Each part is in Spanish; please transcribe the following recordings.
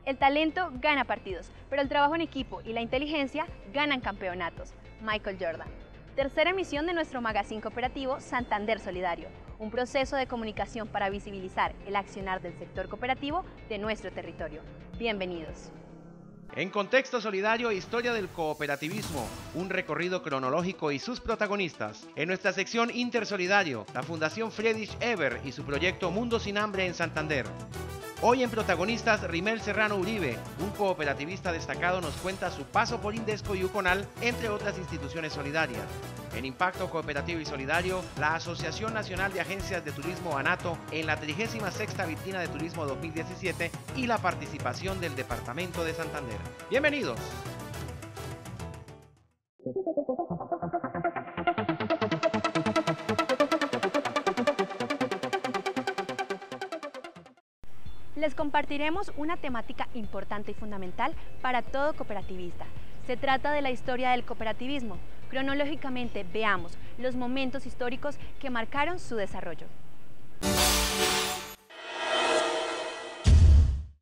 El talento gana partidos, pero el trabajo en equipo y la inteligencia ganan campeonatos. Michael Jordan. Tercera emisión de nuestro magazine cooperativo Santander Solidario, un proceso de comunicación para visibilizar el accionar del sector cooperativo de nuestro territorio. Bienvenidos. En Contexto Solidario, historia del cooperativismo, un recorrido cronológico y sus protagonistas. En nuestra sección Intersolidario, la Fundación Friedrich Ebert y su proyecto Mundo sin Hambre en Santander. Hoy en protagonistas, Rimel Serrano Uribe, un cooperativista destacado, nos cuenta su paso por Indesco y Uconal, entre otras instituciones solidarias. En Impacto Cooperativo y Solidario, la Asociación Nacional de Agencias de Turismo ANATO en la 36ª Vitrina de Turismo 2017 y la participación del Departamento de Santander. ¡Bienvenidos! Les compartiremos una temática importante y fundamental para todo cooperativista. Se trata de la historia del cooperativismo. Cronológicamente veamos los momentos históricos que marcaron su desarrollo.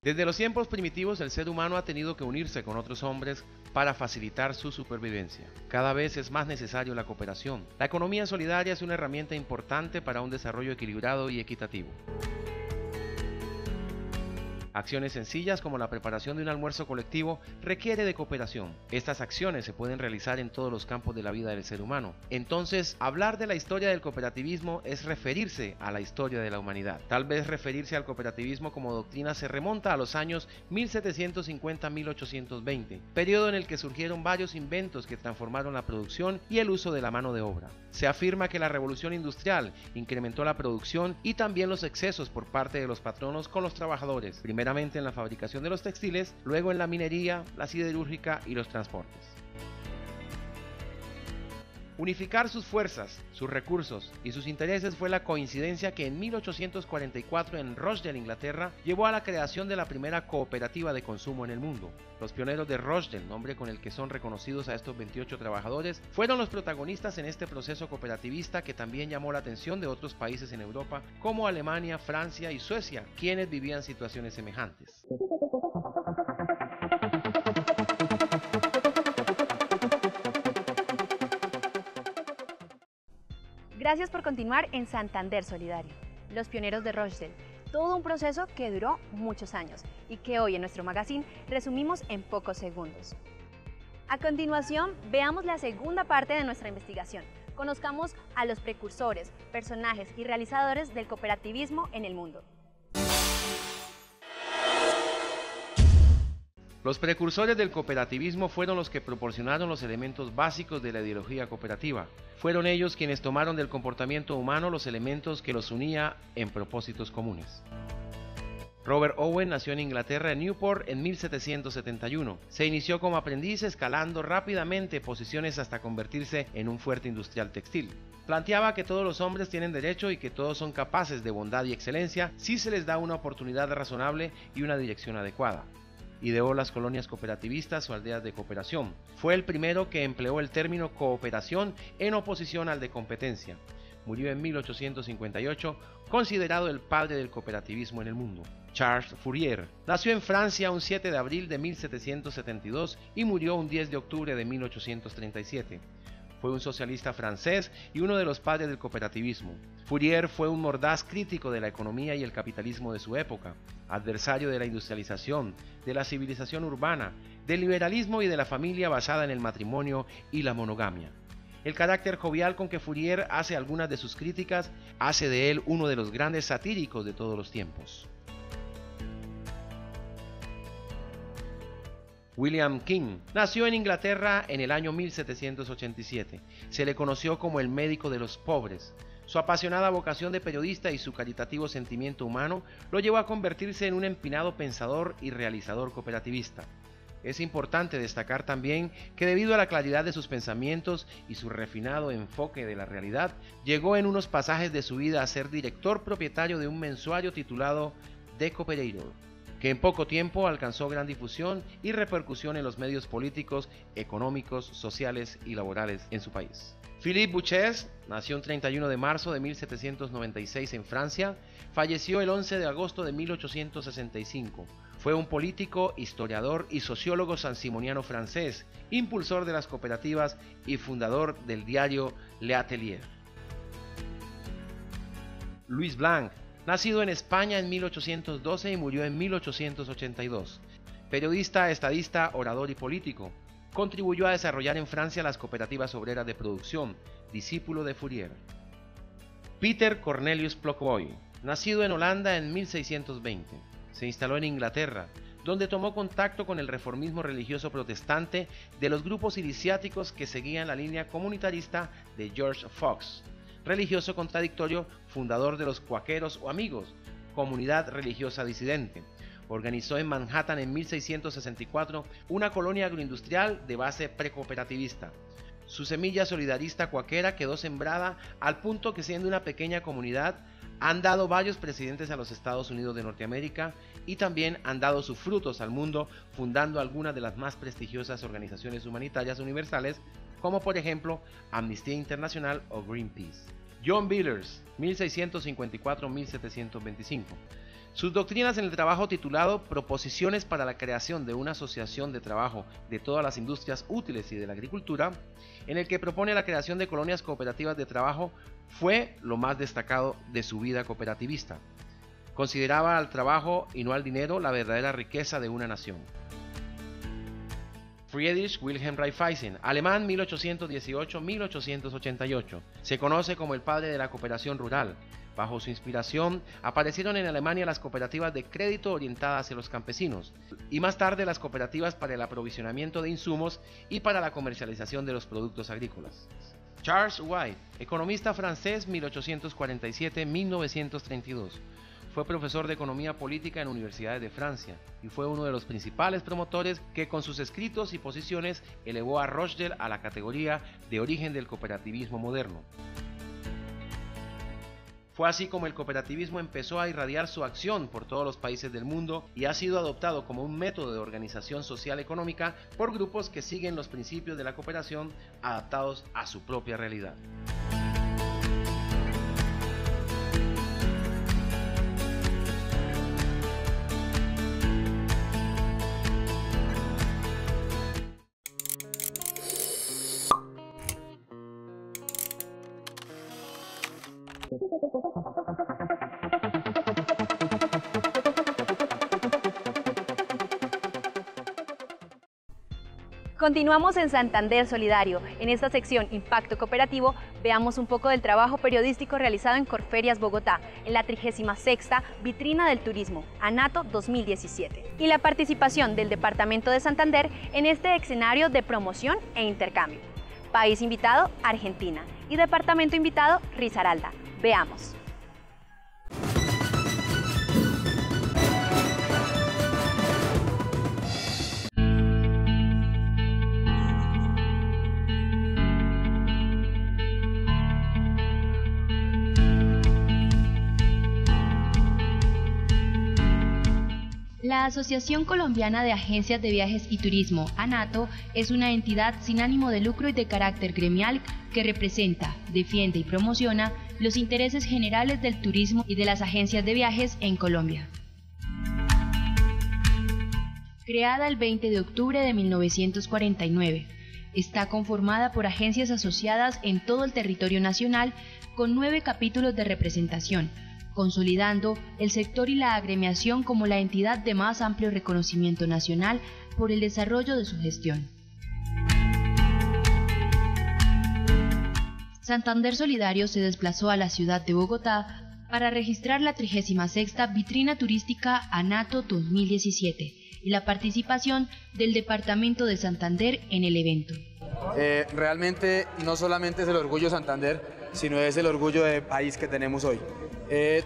Desde los tiempos primitivos, el ser humano ha tenido que unirse con otros hombres para facilitar su supervivencia. Cada vez es más necesario la cooperación. La economía solidaria es una herramienta importante para un desarrollo equilibrado y equitativo. Acciones sencillas como la preparación de un almuerzo colectivo requiere de cooperación. Estas acciones se pueden realizar en todos los campos de la vida del ser humano. Entonces, hablar de la historia del cooperativismo es referirse a la historia de la humanidad. Tal vez referirse al cooperativismo como doctrina se remonta a los años 1750-1820, periodo en el que surgieron varios inventos que transformaron la producción y el uso de la mano de obra. Se afirma que la revolución industrial incrementó la producción y también los excesos por parte de los patronos con los trabajadores, primeramente en la fabricación de los textiles, luego en la minería, la siderúrgica y los transportes. Unificar sus fuerzas, sus recursos y sus intereses fue la coincidencia que en 1844 en Rochdale, Inglaterra, llevó a la creación de la primera cooperativa de consumo en el mundo. Los pioneros de Rochdale, nombre con el que son reconocidos a estos 28 trabajadores, fueron los protagonistas en este proceso cooperativista que también llamó la atención de otros países en Europa como Alemania, Francia y Suecia, quienes vivían situaciones semejantes. Gracias por continuar en Santander Solidario, los pioneros de Rochdale, todo un proceso que duró muchos años y que hoy en nuestro magazine resumimos en pocos segundos. A continuación, veamos la segunda parte de nuestra investigación. Conozcamos a los precursores, personajes y realizadores del cooperativismo en el mundo. Los precursores del cooperativismo fueron los que proporcionaron los elementos básicos de la ideología cooperativa. Fueron ellos quienes tomaron del comportamiento humano los elementos que los unía en propósitos comunes. Robert Owen nació en Inglaterra, en Newport, en 1771. Se inició como aprendiz escalando rápidamente posiciones hasta convertirse en un fuerte industrial textil. Planteaba que todos los hombres tienen derecho y que todos son capaces de bondad y excelencia si se les da una oportunidad razonable y una dirección adecuada. Ideó las colonias cooperativistas o aldeas de cooperación. Fue el primero que empleó el término cooperación en oposición al de competencia. Murió en 1858, considerado el padre del cooperativismo en el mundo. Charles Fourier nació en Francia un 7 de abril de 1772 y murió un 10 de octubre de 1837. Fue un socialista francés y uno de los padres del cooperativismo. Fourier fue un mordaz crítico de la economía y el capitalismo de su época, adversario de la industrialización, de la civilización urbana, del liberalismo y de la familia basada en el matrimonio y la monogamia. El carácter jovial con que Fourier hace algunas de sus críticas hace de él uno de los grandes satíricos de todos los tiempos. William King nació en Inglaterra en el año 1787. Se le conoció como el médico de los pobres. Su apasionada vocación de periodista y su caritativo sentimiento humano lo llevó a convertirse en un empinado pensador y realizador cooperativista. Es importante destacar también que debido a la claridad de sus pensamientos y su refinado enfoque de la realidad, llegó en unos pasajes de su vida a ser director propietario de un mensuario titulado The Cooperator, que en poco tiempo alcanzó gran difusión y repercusión en los medios políticos, económicos, sociales y laborales en su país. Philippe Bouchers nació el 31 de marzo de 1796 en Francia, falleció el 11 de agosto de 1865. Fue un político, historiador y sociólogo sansimoniano francés, impulsor de las cooperativas y fundador del diario L'Atelier. Louis Blanc, nacido en España en 1812 y murió en 1882. Periodista, estadista, orador y político. Contribuyó a desarrollar en Francia las cooperativas obreras de producción, discípulo de Fourier. Peter Cornelius Plockboy, nacido en Holanda en 1620. Se instaló en Inglaterra, donde tomó contacto con el reformismo religioso protestante de los grupos iniciáticos que seguían la línea comunitarista de George Fox, religioso contradictorio, fundador de los Cuáqueros o Amigos, comunidad religiosa disidente. Organizó en Manhattan en 1664 una colonia agroindustrial de base precooperativista. Su semilla solidarista cuáquera quedó sembrada al punto que, siendo una pequeña comunidad, han dado varios presidentes a los Estados Unidos de Norteamérica y también han dado sus frutos al mundo, fundando algunas de las más prestigiosas organizaciones humanitarias universales, como por ejemplo Amnistía Internacional o Greenpeace. John Billers, 1654-1725. Sus doctrinas en el trabajo, titulado Proposiciones para la creación de una asociación de trabajo de todas las industrias útiles y de la agricultura, en el que propone la creación de colonias cooperativas de trabajo, fue lo más destacado de su vida cooperativista. Consideraba al trabajo y no al dinero la verdadera riqueza de una nación. Friedrich Wilhelm Raiffeisen, alemán, 1818-1888. Se conoce como el padre de la cooperación rural. Bajo su inspiración aparecieron en Alemania las cooperativas de crédito orientadas hacia los campesinos y más tarde las cooperativas para el aprovisionamiento de insumos y para la comercialización de los productos agrícolas. Charles White, economista francés, 1847-1932. Fue profesor de economía política en universidades de Francia y fue uno de los principales promotores que con sus escritos y posiciones elevó a Rochdale a la categoría de origen del cooperativismo moderno. Fue así como el cooperativismo empezó a irradiar su acción por todos los países del mundo y ha sido adoptado como un método de organización social económica por grupos que siguen los principios de la cooperación adaptados a su propia realidad. Continuamos en Santander Solidario. En esta sección Impacto Cooperativo, veamos un poco del trabajo periodístico realizado en Corferias Bogotá, en la 36ª Vitrina del Turismo, ANATO 2017, y la participación del Departamento de Santander en este escenario de promoción e intercambio. País invitado, Argentina, y departamento invitado, Risaralda. Veamos. La Asociación Colombiana de Agencias de Viajes y Turismo, ANATO, es una entidad sin ánimo de lucro y de carácter gremial que representa, defiende y promociona los intereses generales del turismo y de las agencias de viajes en Colombia. Creada el 20 de octubre de 1949, está conformada por agencias asociadas en todo el territorio nacional con 9 capítulos de representación, consolidando el sector y la agremiación como la entidad de más amplio reconocimiento nacional por el desarrollo de su gestión. Santander Solidario se desplazó a la ciudad de Bogotá para registrar la 36ª Vitrina Turística ANATO 2017 y la participación del Departamento de Santander en el evento. Realmente no solamente es el orgullo de Santander, sino es el orgullo de país que tenemos hoy. He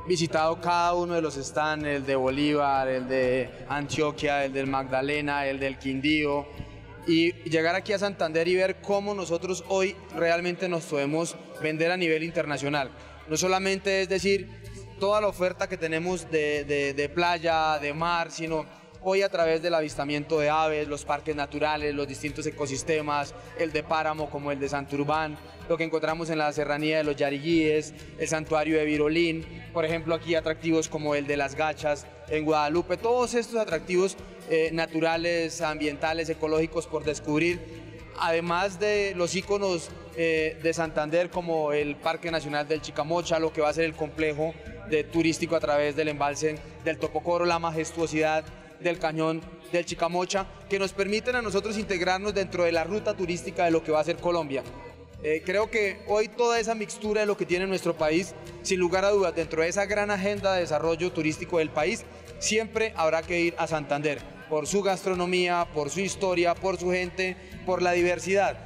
visitado cada uno de los stands, el de Bolívar, el de Antioquia, el del Magdalena, el del Quindío, y llegar aquí a Santander y ver cómo nosotros hoy realmente nos podemos vender a nivel internacional. No solamente es decir toda la oferta que tenemos de playa, de mar, sino hoy a través del avistamiento de aves, los parques naturales, los distintos ecosistemas, el de páramo como el de Santurbán, lo que encontramos en la serranía de los Yariguíes, el santuario de Virolín, por ejemplo aquí atractivos como el de las Gachas en Guadalupe, todos estos atractivos naturales, ambientales, ecológicos por descubrir, además de los íconos de Santander como el Parque Nacional del Chicamocha, lo que va a ser el complejo turístico a través del embalse del Topocoro, la majestuosidad del cañón del Chicamocha, que nos permiten a nosotros integrarnos dentro de la ruta turística de lo que va a ser Colombia. Creo que hoy toda esa mixtura de lo que tiene nuestro país, sin lugar a dudas, dentro de esa gran agenda de desarrollo turístico del país, siempre habrá que ir a Santander, por su gastronomía, por su historia, por su gente, por la diversidad.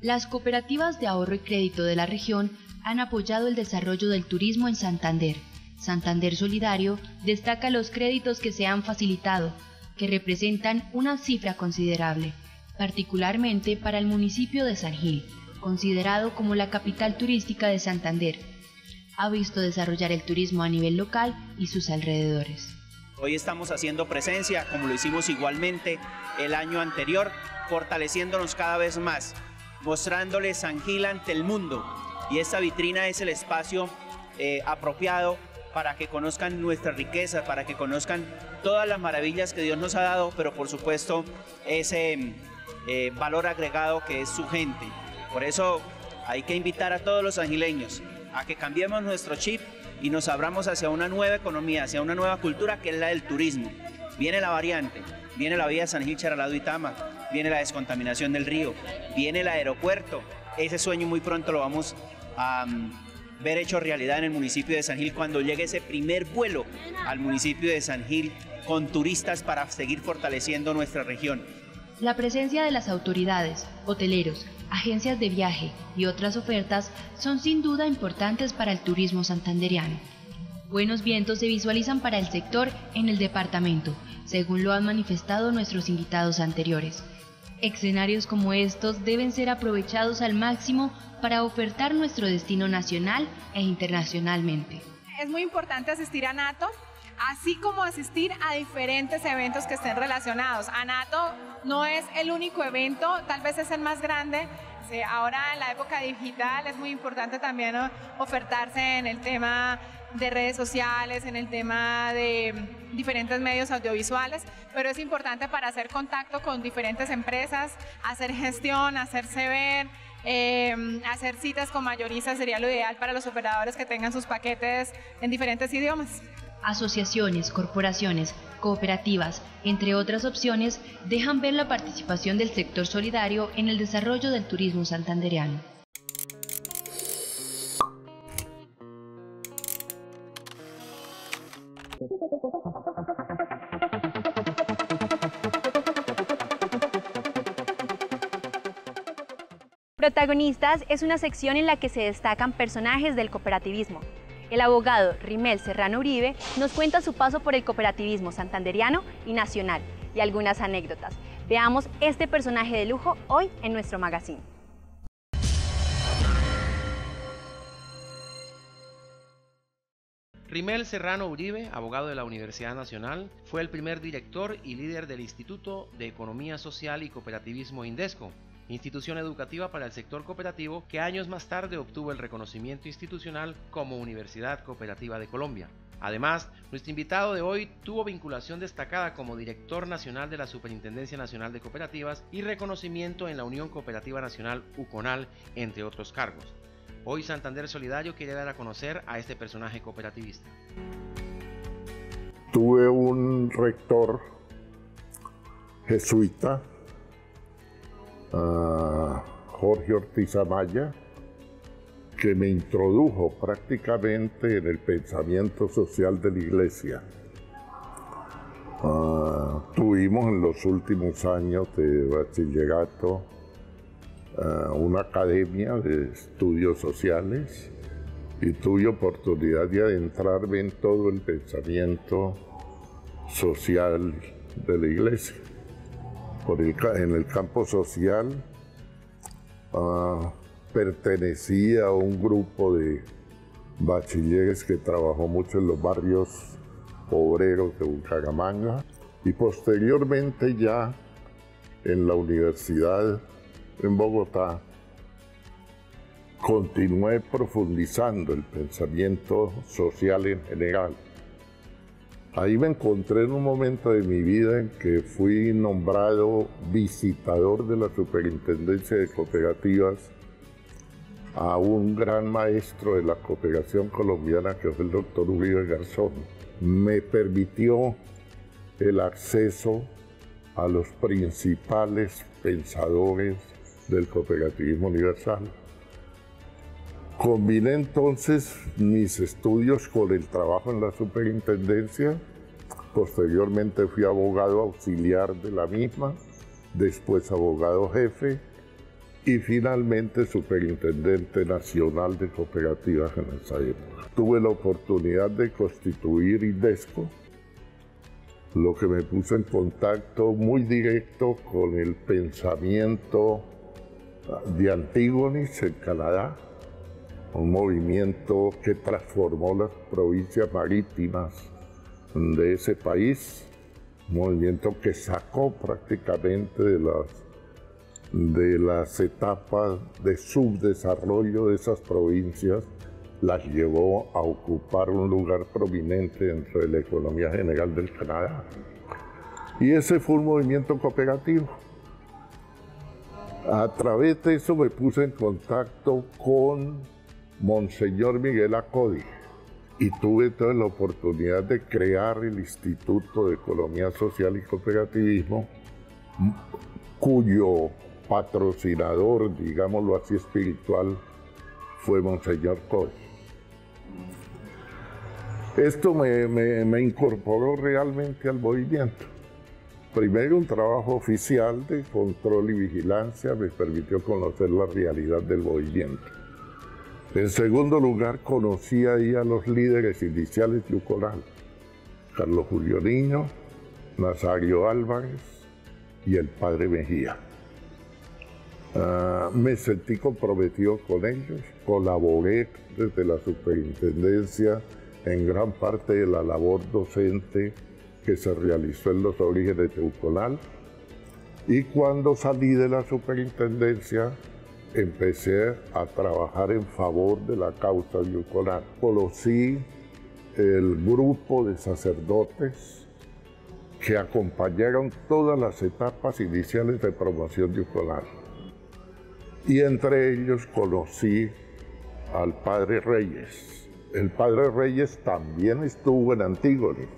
Las cooperativas de ahorro y crédito de la región han apoyado el desarrollo del turismo en Santander. Santander Solidario destaca los créditos que se han facilitado, que representan una cifra considerable, particularmente para el municipio de San Gil, considerado como la capital turística de Santander. Ha visto desarrollar el turismo a nivel local y sus alrededores. Hoy estamos haciendo presencia, como lo hicimos igualmente el año anterior, fortaleciéndonos cada vez más, mostrándole San Gil ante el mundo. Y esta vitrina es el espacio apropiado para que conozcan nuestra riqueza, para que conozcan todas las maravillas que Dios nos ha dado, pero por supuesto ese valor agregado que es su gente. Por eso hay que invitar a todos los sangileños a que cambiemos nuestro chip y nos abramos hacia una nueva economía, hacia una nueva cultura que es la del turismo. Viene la variante, viene la vía San Gil Charalá Duitama, viene la descontaminación del río, viene el aeropuerto. Ese sueño muy pronto lo vamos a ver hecho realidad en el municipio de San Gil cuando llegue ese primer vuelo al municipio de San Gil con turistas para seguir fortaleciendo nuestra región. La presencia de las autoridades, hoteleros, agencias de viaje y otras ofertas son sin duda importantes para el turismo santanderiano. Buenos vientos se visualizan para el sector en el departamento, según lo han manifestado nuestros invitados anteriores. Escenarios como estos deben ser aprovechados al máximo para ofertar nuestro destino nacional e internacionalmente. Es muy importante asistir a NATO, así como asistir a diferentes eventos que estén relacionados. ANATO no es el único evento, tal vez es el más grande. Ahora en la época digital es muy importante también ofertarse en el tema de redes sociales, en el tema de diferentes medios audiovisuales, pero es importante para hacer contacto con diferentes empresas, hacer gestión, hacerse ver, hacer citas con mayoristas sería lo ideal para los operadores que tengan sus paquetes en diferentes idiomas. Asociaciones, corporaciones, cooperativas, entre otras opciones, dejan ver la participación del sector solidario en el desarrollo del turismo santandereano. Protagonistas es una sección en la que se destacan personajes del cooperativismo. El abogado Rimel Serrano Uribe nos cuenta su paso por el cooperativismo santanderiano y nacional y algunas anécdotas. Veamos este personaje de lujo hoy en nuestro magazine. Rimel Serrano Uribe, abogado de la Universidad Nacional, fue el primer director y líder del Instituto de Economía Social y Cooperativismo INDESCO, institución educativa para el sector cooperativo que años más tarde obtuvo el reconocimiento institucional como Universidad Cooperativa de Colombia. Además, nuestro invitado de hoy tuvo vinculación destacada como director nacional de la Superintendencia Nacional de Cooperativas y reconocimiento en la Unión Cooperativa Nacional UCONAL, entre otros cargos. Hoy Santander Solidario quiere dar a conocer a este personaje cooperativista. Tuve un rector jesuita, Jorge Ortiz Amaya, que me introdujo prácticamente en el pensamiento social de la Iglesia. Tuvimos en los últimos años de bachillerato una academia de estudios sociales y tuve oportunidad de adentrarme en todo el pensamiento social de la Iglesia. En el campo social pertenecía a un grupo de bachilleres que trabajó mucho en los barrios obreros de Bucaramanga. Y posteriormente ya en la universidad en Bogotá continué profundizando el pensamiento social en general. Ahí me encontré en un momento de mi vida en que fui nombrado visitador de la Superintendencia de Cooperativas a un gran maestro de la cooperación colombiana, que fue el doctor Uribe Garzón. Me permitió el acceso a los principales pensadores del cooperativismo universal. Combiné entonces mis estudios con el trabajo en la superintendencia. Posteriormente fui abogado auxiliar de la misma, después abogado jefe y finalmente superintendente nacional de cooperativas en esa época. Tuve la oportunidad de constituir IDESCO, lo que me puso en contacto muy directo con el pensamiento de Antígonis en Canadá, un movimiento que transformó las provincias marítimas de ese país, un movimiento que sacó prácticamente de las etapas de subdesarrollo de esas provincias, las llevó a ocupar un lugar prominente dentro de la economía general del Canadá. Y ese fue un movimiento cooperativo. A través de eso me puse en contacto con Monseñor Miguel Acodi y tuve toda la oportunidad de crear el Instituto de Economía Social y Cooperativismo, cuyo patrocinador, digámoslo así, espiritual, fue Monseñor Codi. Esto me incorporó realmente al movimiento. Primero, un trabajo oficial de control y vigilancia me permitió conocer la realidad del movimiento. En segundo lugar, conocí ahí a los líderes iniciales de Yucolal, Carlos Julio Niño, Nazario Álvarez y el padre Mejía. Me sentí comprometido con ellos, colaboré desde la superintendencia en gran parte de la labor docente que se realizó en los orígenes de Yucolal, y cuando salí de la superintendencia empecé a trabajar en favor de la causa de Yucolal. Conocí el grupo de sacerdotes que acompañaron todas las etapas iniciales de promoción de Yucolal. Y entre ellos conocí al padre Reyes. El padre Reyes también estuvo en Antígonis.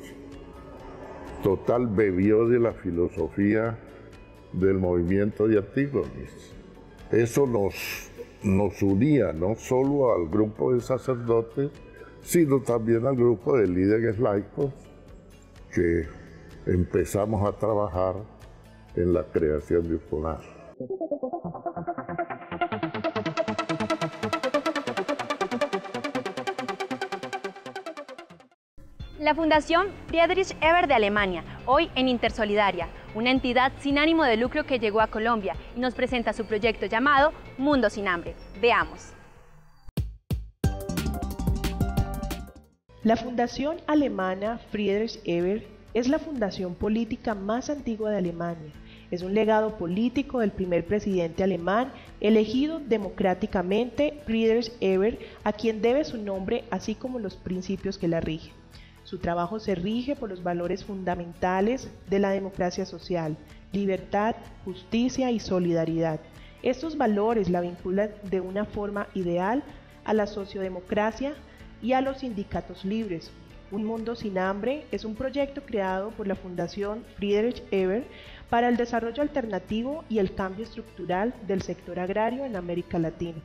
Total, bebió de la filosofía del movimiento de Antígonis. Eso nos unía no solo al grupo de sacerdotes, sino también al grupo de líderes laicos que empezamos a trabajar en la creación de Yucolal. La Fundación Friedrich Ebert de Alemania, hoy en Intersolidaria, una entidad sin ánimo de lucro que llegó a Colombia y nos presenta su proyecto llamado Mundo sin Hambre. Veamos. La Fundación Alemana Friedrich Ebert es la fundación política más antigua de Alemania. Es un legado político del primer presidente alemán elegido democráticamente, Friedrich Ebert, a quien debe su nombre así como los principios que la rigen. Su trabajo se rige por los valores fundamentales de la democracia social: libertad, justicia y solidaridad. Estos valores la vinculan de una forma ideal a la sociodemocracia y a los sindicatos libres. Un mundo sin hambre es un proyecto creado por la Fundación Friedrich Ebert para el desarrollo alternativo y el cambio estructural del sector agrario en América Latina.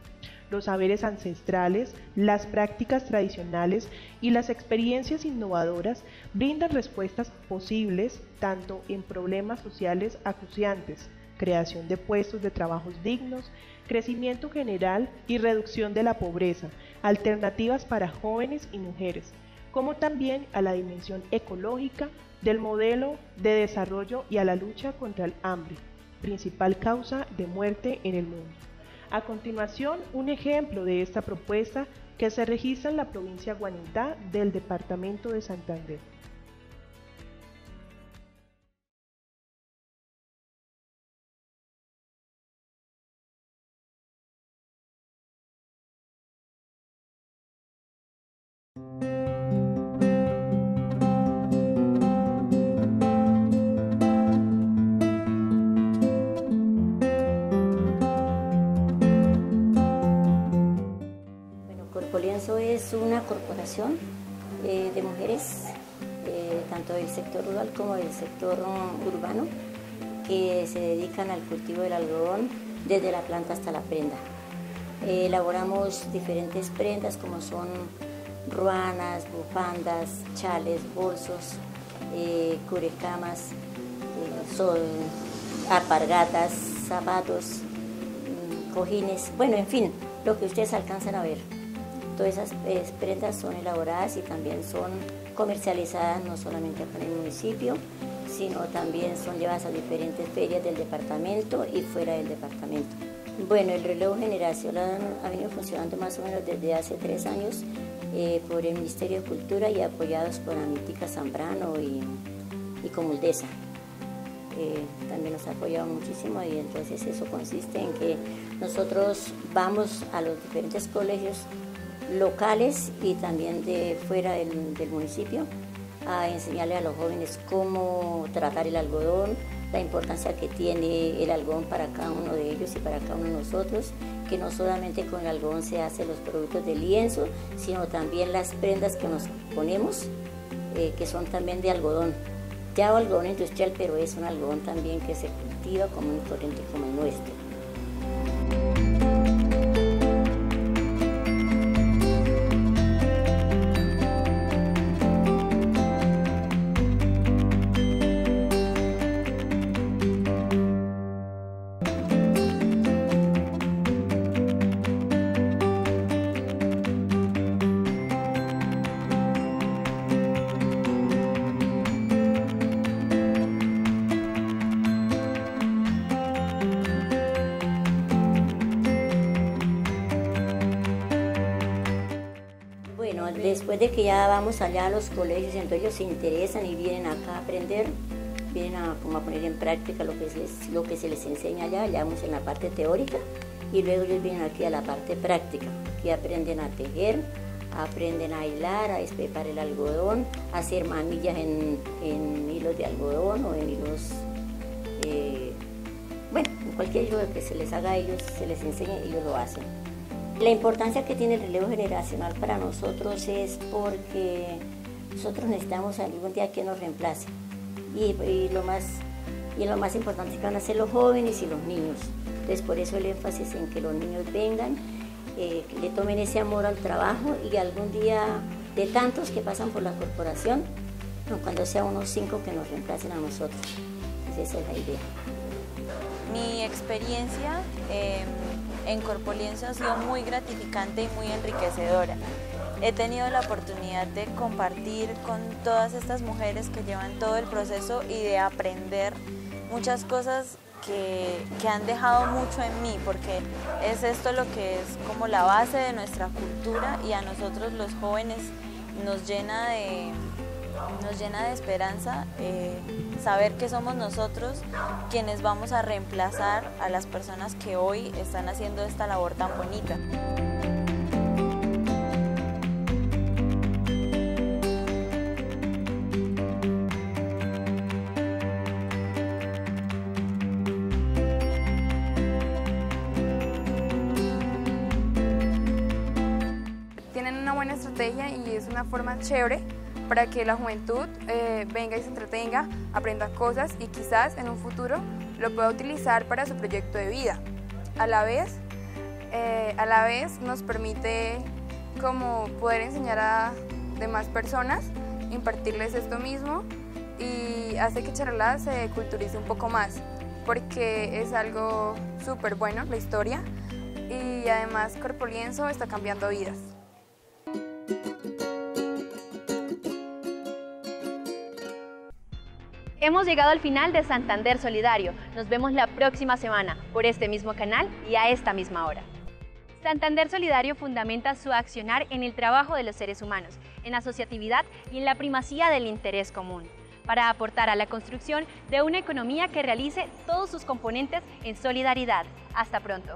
Los saberes ancestrales, las prácticas tradicionales y las experiencias innovadoras brindan respuestas posibles tanto en problemas sociales acuciantes, creación de puestos de trabajos dignos, crecimiento general y reducción de la pobreza, alternativas para jóvenes y mujeres, como también a la dimensión ecológica del modelo de desarrollo y a la lucha contra el hambre, principal causa de muerte en el mundo. A continuación, un ejemplo de esta propuesta que se registra en la provincia Guanintá del departamento de Santander. Corpolienzo es una corporación de mujeres, tanto del sector rural como del sector urbano, que se dedican al cultivo del algodón desde la planta hasta la prenda. Elaboramos diferentes prendas como son ruanas, bufandas, chales, bolsos, cubrecamas, alpargatas, zapatos, cojines, bueno, en fin, lo que ustedes alcanzan a ver. Todas esas prendas son elaboradas y también son comercializadas no solamente acá en el municipio, sino también son llevadas a diferentes ferias del departamento y fuera del departamento. Bueno, el relevo generacional ha venido funcionando más o menos desde hace 3 años por el Ministerio de Cultura y apoyados por Amitica Zambrano y Comuldesa. También nos ha apoyado muchísimo y entonces eso consiste en que nosotros vamos a los diferentes colegios locales y también de fuera del municipio a enseñarle a los jóvenes cómo tratar el algodón, la importancia que tiene el algodón para cada uno de ellos y para cada uno de nosotros, que no solamente con el algodón se hacen los productos de lienzo, sino también las prendas que nos ponemos, que son también de algodón. Ya algodón industrial, pero es un algodón también que se cultiva común y corriente como el nuestro. Después de que ya vamos allá a los colegios, entonces ellos se interesan y vienen acá a aprender, vienen a poner en práctica lo que se les enseña allá vamos en la parte teórica y luego ellos vienen aquí a la parte práctica, que aprenden a tejer, aprenden a hilar, a espepar el algodón, a hacer manillas en hilos de algodón o en hilos, bueno, en cualquier hilo que se les haga a ellos, se les enseña y ellos lo hacen. La importancia que tiene el relevo generacional para nosotros es porque nosotros necesitamos algún día que nos reemplace y lo más importante es que van a ser los jóvenes y los niños. Entonces por eso el énfasis en que los niños vengan, que le tomen ese amor al trabajo y algún día de tantos que pasan por la corporación, cuando sea unos 5 que nos reemplacen a nosotros. Entonces esa es la idea. Mi experiencia en Corpolienzo ha sido muy gratificante y muy enriquecedora. He tenido la oportunidad de compartir con todas estas mujeres que llevan todo el proceso y de aprender muchas cosas que han dejado mucho en mí, porque es esto lo que es como la base de nuestra cultura y a nosotros los jóvenes nos llena de esperanza saber que somos nosotros quienes vamos a reemplazar a las personas que hoy están haciendo esta labor tan bonita. Tienen una buena estrategia y es una forma chévere para que la juventud venga y se entretenga, aprenda cosas y quizás en un futuro lo pueda utilizar para su proyecto de vida. A la vez nos permite como poder enseñar a demás personas, impartirles esto mismo y hace que Charalá se culturice un poco más, porque es algo súper bueno la historia y además Corpolienzo está cambiando vidas. Hemos llegado al final de Santander Solidario. Nos vemos la próxima semana por este mismo canal y a esta misma hora. Santander Solidario fundamenta su accionar en el trabajo de los seres humanos, en asociatividad y en la primacía del interés común, para aportar a la construcción de una economía que realice todos sus componentes en solidaridad. Hasta pronto.